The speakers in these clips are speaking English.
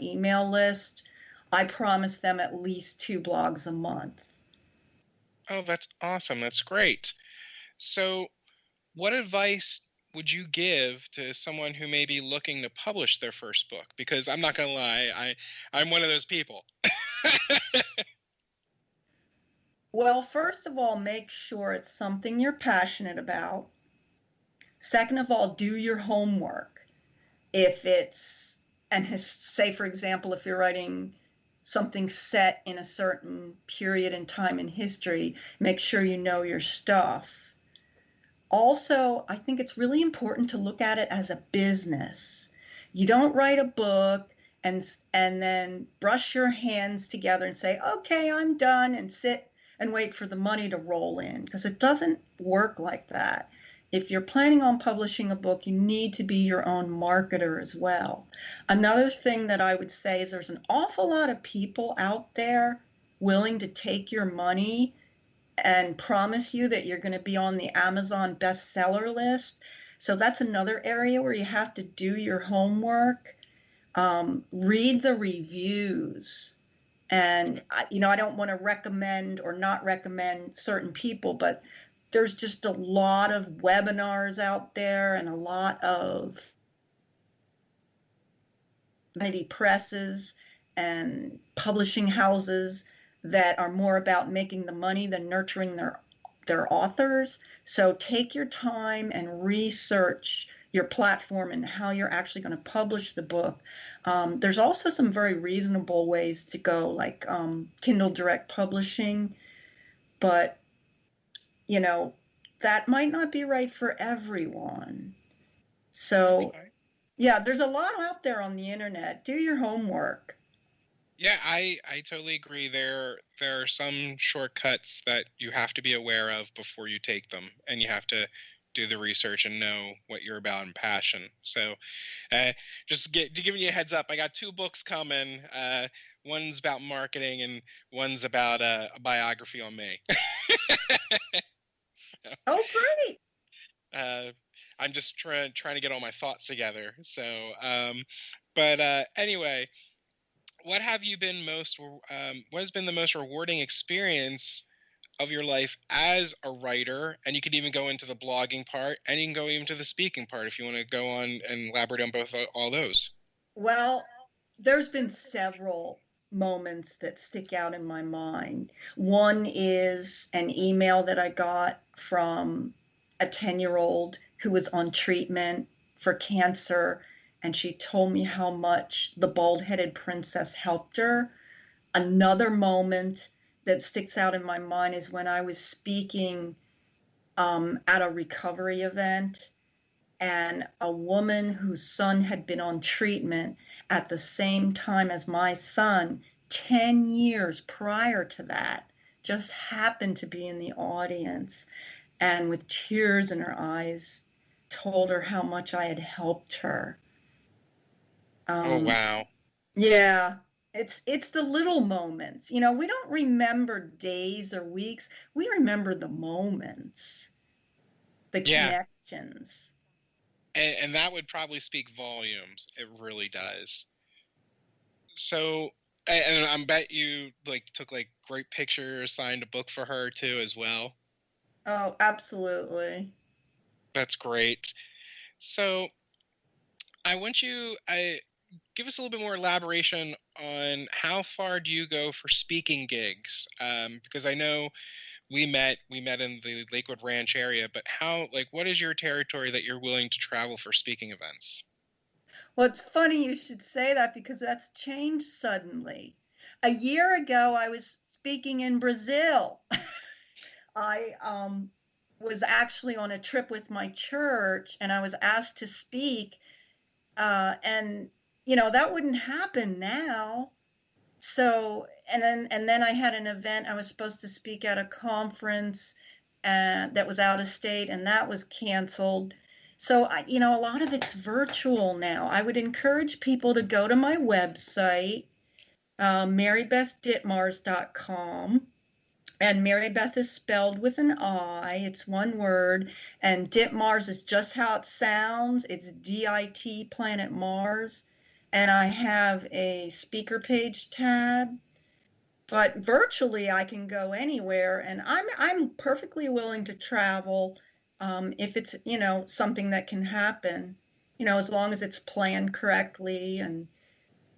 email list, I promise them at least 2 blogs a month. Oh, that's awesome. That's great. So, what advice would you give to someone who may be looking to publish their first book? Because I'm not going to lie, I'm one of those people. Well, first of all, make sure it's something you're passionate about. Second of all, do your homework. If it's, and say, for example, if you're writing something set in a certain period in time in history, make sure you know your stuff. Also, I think it's really important to look at it as a business. You don't write a book and then brush your hands together and say, "Okay, I'm done," and sit and wait for the money to roll in, because it doesn't work like that. If you're planning on publishing a book, you need to be your own marketer as well. Another thing that I would say is there's an awful lot of people out there willing to take your money and promise you that you're going to be on the Amazon bestseller list. So that's another area where you have to do your homework. Read the reviews. And, I don't want to recommend or not recommend certain people, but there's just a lot of webinars out there and a lot of vanity presses and publishing houses that are more about making the money than nurturing their authors. So take your time and research your platform and how you're actually going to publish the book. There's also some very reasonable ways to go, like Kindle Direct Publishing, but that might not be right for everyone. So, yeah, there's a lot out there on the internet. Do your homework. Yeah, I totally agree. There are some shortcuts that you have to be aware of before you take them, and you have to do the research and know what you're about and passion. So, just giving you a heads up, I got 2 books coming. One's about marketing, and one's about a biography on me. So, oh, great! I'm just trying to get all my thoughts together. So, but anyway. What has been the most rewarding experience of your life as a writer? And you could even go into the blogging part, and you can go even to the speaking part if you want to go on and elaborate on all those. Well, there's been several moments that stick out in my mind. One is an email that I got from a 10-year-old who was on treatment for cancer, and she told me how much the bald-headed princess helped her. Another moment that sticks out in my mind is when I was speaking at a recovery event, and a woman whose son had been on treatment at the same time as my son 10 years prior to that just happened to be in the audience, and with tears in her eyes told her how much I had helped her. Oh, wow. Yeah, it's the little moments. We don't remember days or weeks. We remember the moments, the connections. And that would probably speak volumes. It really does. So, and I bet you took great pictures, signed a book for her too as well. Oh, absolutely. That's great. So, I want you give us a little bit more elaboration on how far do you go for speaking gigs? Because I know we met in the Lakewood Ranch area, but what is your territory that you're willing to travel for speaking events? Well, it's funny you should say that, because that's changed suddenly. A year ago, I was speaking in Brazil. I was actually on a trip with my church, and I was asked to speak, and that wouldn't happen now. So, and then I had an event. I was supposed to speak at a conference that was out of state, and that was canceled. So, a lot of it's virtual now. I would encourage people to go to my website, MARIBETHDITMARS.com. And Maribeth is spelled with an I. It's one word. And Ditmars is just how it sounds. It's DIT, planet Mars. and I have a speaker page tab. But virtually, I can go anywhere, and I'm perfectly willing to travel if it's, you know, something that can happen, you know, as long as it's planned correctly and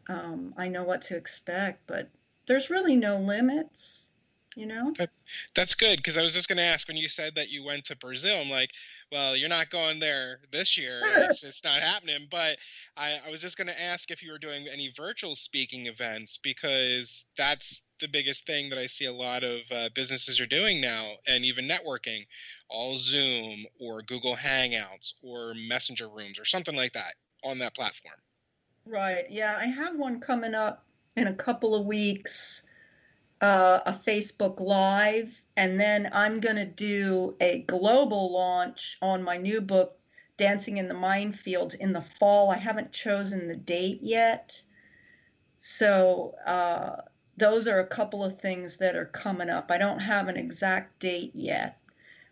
I know what to expect. But there's really no limits, you know. That's good, because I was just going to ask, when you said that you went to Brazil, I'm like, well, you're not going there this year. It's not happening. But I was just going to ask if you were doing any virtual speaking events, because that's the biggest thing that I see a lot of businesses are doing now, and even networking, all Zoom or Google Hangouts or Messenger Rooms or something like that on that platform. Right. Yeah, I have one coming up in a couple of weeks, a Facebook Live, and then I'm going to do a global launch on my new book, Dancing in the Minefields, in the fall. I haven't chosen the date yet. So those are a couple of things that are coming up. I don't have an exact date yet,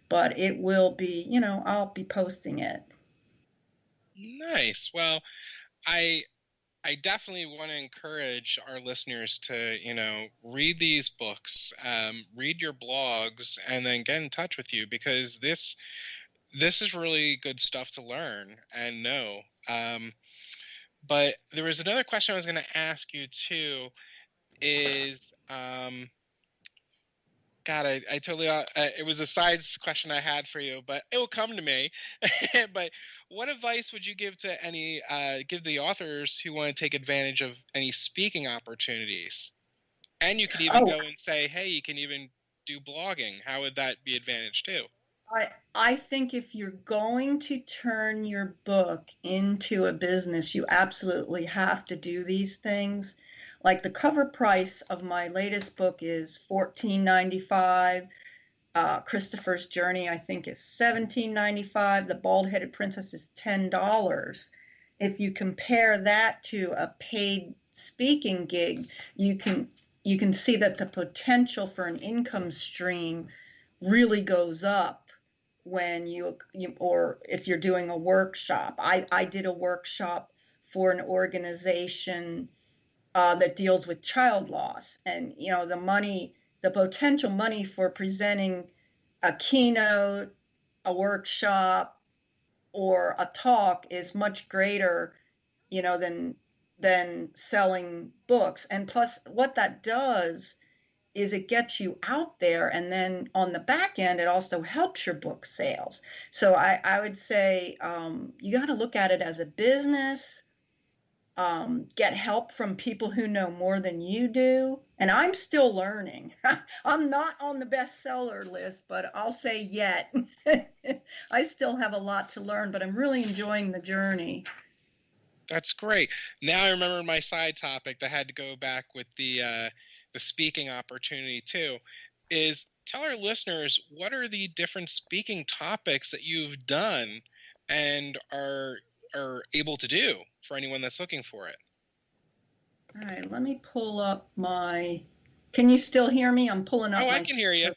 but it will be, you know, I'll be posting it. Nice. Well, I I definitely want to encourage our listeners to, you know, read these books, read your blogs, and then get in touch with you, because this is really good stuff to learn and know. But there was another question I was going to ask you too. Is God, I totally it was a side question I had for you, but it will come to me. But what advice would you give to any give the authors who want to take advantage of any speaking opportunities? And you could even Oh, go and say, hey, you can even do blogging. How would that be advantage too? I think if you're going to turn your book into a business, you absolutely have to do these things. Like the cover price of my latest book is $14.95. Christopher's Journey, I think, is $17.95. The Bald-Headed Princess is $10. If you compare that to a paid speaking gig, you can you can see that the potential for an income stream really goes up when you or if you're doing a workshop. I did a workshop for an organization that deals with child loss, and you know the potential money for presenting a keynote, a workshop, or a talk is much greater, you know, than selling books. And plus, what that does is it gets you out there, and then on the back end it also helps your book sales. So I would say you got to look at it as a business. Get help from people who know more than you do, and I'm still learning. I'm not on the bestseller list, but I'll say yet. I still have a lot to learn, but I'm really enjoying the journey. That's great. Now I remember my side topic that had to go back with the speaking opportunity too. Is tell our listeners, what are the different speaking topics that you've done and are able to do for anyone that's looking for it. All right, let me pull up my. Can you still hear me? I'm pulling up Oh, I my. can hear you.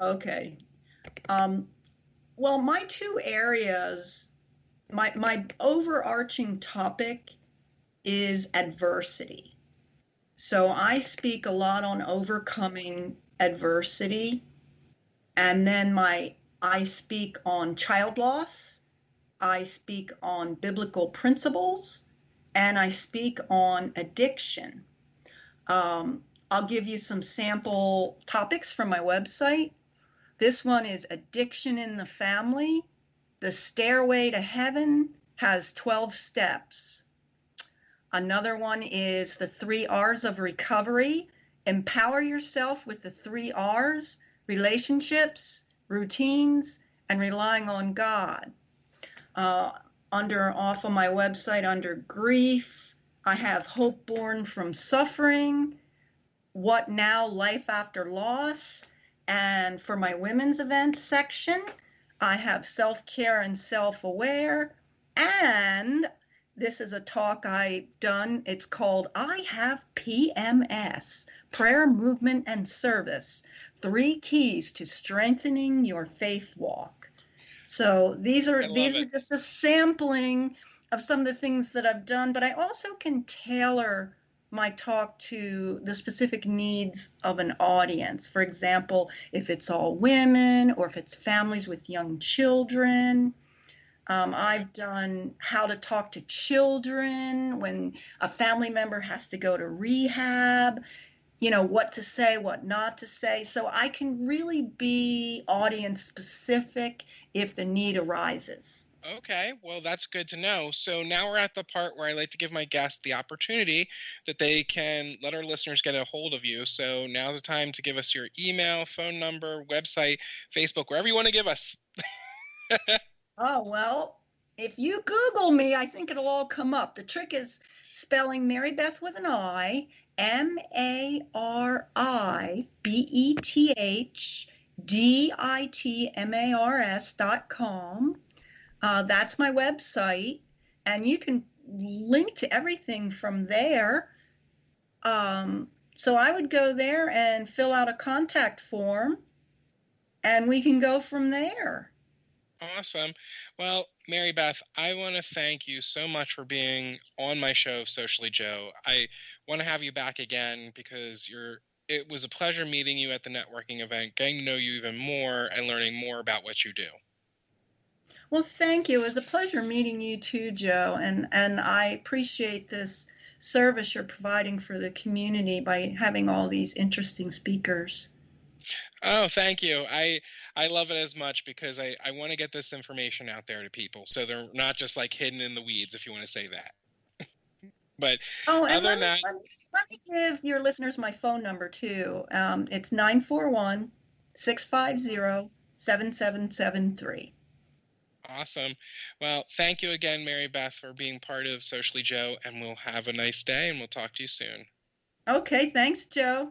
Okay. Well, my two areas, my overarching topic is adversity. So I speak a lot on overcoming adversity, and then I speak on child loss, I speak on biblical principles, and I speak on addiction. I'll give you some sample topics from my website. This one is addiction in the family. The stairway to heaven has 12 steps. Another one is the 3 R's of recovery. Empower yourself with the 3 R's: relationships, routines, and relying on God. Off of my website, under grief, I have hope born from suffering, what now, life after loss. And for my women's events section, I have self-care and self-aware. And this is a talk I've done. It's called I Have PMS, Prayer, Movement, and Service, 3 Keys to Strengthening Your Faith Walk. So these are I love it. just a sampling of some of the things that I've done, but I also can tailor my talk to the specific needs of an audience. For example, if it's all women or if it's families with young children. I've done how to talk to children when a family member has to go to rehab, what to say, what not to say. So I can really be audience specific if the need arises. Okay, well, that's good to know. So now we're at the part where I like to give my guests the opportunity that they can let our listeners get a hold of you. So now's the time to give us your email, phone number, website, Facebook, wherever you want to give us. Oh, well, if you Google me, I think it'll all come up. The trick is spelling Mary Beth with an I, MARIBETHDITMARS.com. That's my website, and you can link to everything from there. So I would go there and fill out a contact form, and we can go from there. Awesome. Well, Mary Beth, I want to thank you so much for being on my show, Socially Joe. I want to have you back again because it was a pleasure meeting you at the networking event, getting to know you even more and learning more about what you do. Well, thank you. It was a pleasure meeting you too, Joe, and I appreciate this service you're providing for the community by having all these interesting speakers. Oh, thank you. I love it as much because I want to get this information out there to people so they're not just like hidden in the weeds, if you want to say that. But and other than that, let me give your listeners my phone number too. It's 941-650-7773. awesome. Well, thank you again, Mary Beth, for being part of Socially Joe, and we'll have a nice day and we'll talk to you soon. Okay, thanks, Joe.